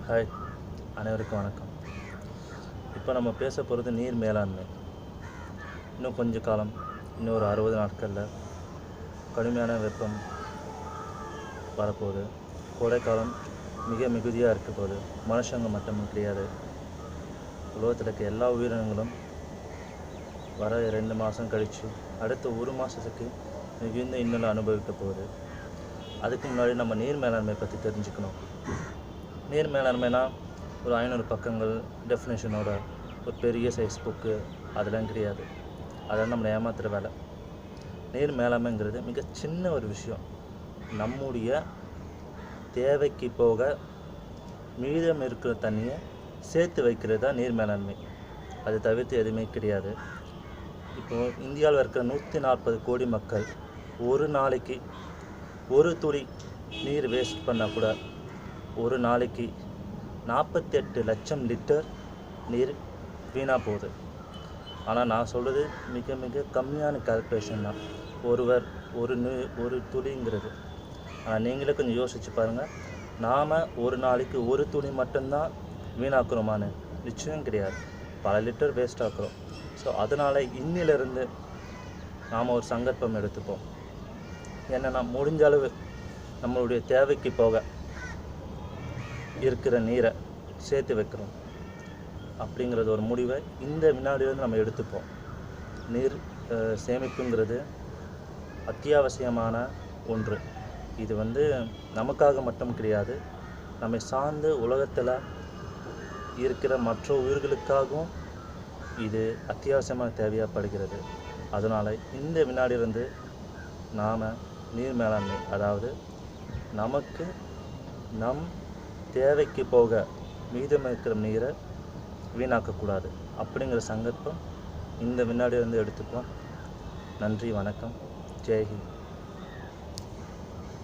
Hi, அனைவருக்கும் வணக்கம். இப்போ நம்ம பேச போகிறது நீர் மேலாண்மை. இன்னும் கொஞ்ச காலம், இன்னும் ஒரு 60 நாட்களில் கடுமையான வெப்பம் வரப்போகுது. கோடைக்காலம் மிக மிகுதியாக இருக்க போகுது. மனுஷங்க மட்டும் கிடையாது, உலகத்தில் இருக்க எல்லா உயிரினங்களும் வர 2 மாதம் கழித்து அடுத்த 1 மாதத்துக்கு மிகுந்த இன்னும் அனுபவிக்க போகுது. அதுக்கு முன்னாடி நம்ம நீர் மேலாண்மை பற்றி தெரிஞ்சுக்கணும். நீர் மேலாண்மைனா ஒரு 500 பக்கங்கள் டெஃபினேஷனோட ஒரு பெரிய சைஸ் புக்கு அதெல்லாம் கிடையாது. அதெல்லாம் நம்மளை ஏமாத்துகிற வேலை. நீர் மேலாண்மைங்கிறது மிக சின்ன ஒரு விஷயம். நம்முடைய தேவைக்கு போக மீதம் இருக்கிற தண்ணியை சேர்த்து வைக்கிறது தான் நீர் மேலாண்மை. அது தவிர்த்து எதுவுமே கிடையாது. இப்போது இந்தியாவில் இருக்கிற 140 கோடி மக்கள் ஒரு நாளைக்கு ஒரு துளி நீர் வேஸ்ட் பண்ணால் கூட ஒரு நாளைக்கு 48 லட்சம் லிட்டர் நீர் வீணாக போகுது. ஆனால் நான் சொல்கிறது மிக மிக கம்மியான கால்குலேஷன் தான். ஒரு துளிங்கிறது. ஆனால் நீங்களே கொஞ்சம் யோசித்து பாருங்கள். நாம் ஒரு நாளைக்கு ஒரு துளி மட்டும்தான் வீணாக்குறோமான்னு? நிச்சயம் கிடையாது. பல லிட்டர் வேஸ்ட் ஆக்குறோம். ஸோ அதனால் இன்னிலிருந்து நாம் ஒரு சங்கல்பம் எடுத்துப்போம். என்னென்னா, முடிஞ்ச அளவு நம்மளுடைய தேவைக்கு போக இருக்கிற நீரை சேர்த்து வைக்கிறோம் அப்படிங்கிறது ஒரு முடிவை இந்த வினாடியிலேருந்து நம்ம எடுத்துப்போம். நீர் சேமிப்புங்கிறது அத்தியாவசியமான ஒன்று. இது நமக்காக மட்டும் கிடையாது, நம்மை சார்ந்து உலகத்தில் இருக்கிற மற்ற உயிர்களுக்காகவும் இது அத்தியாவசியமான தேவையாகப்படுகிறது. அதனால் இந்த வினாடியிலிருந்து நாம் நீர் மேலாண்மை, அதாவது நமக்கு நம் தேவைக்கு போக மீதம் இருக்கிற நீரை வீணாக்கக்கூடாது அப்படிங்கிற சங்கல்பம் இந்த வினாடியிலிருந்து எடுத்துப்போம். நன்றி, வணக்கம், ஜெய் ஹிந்த்.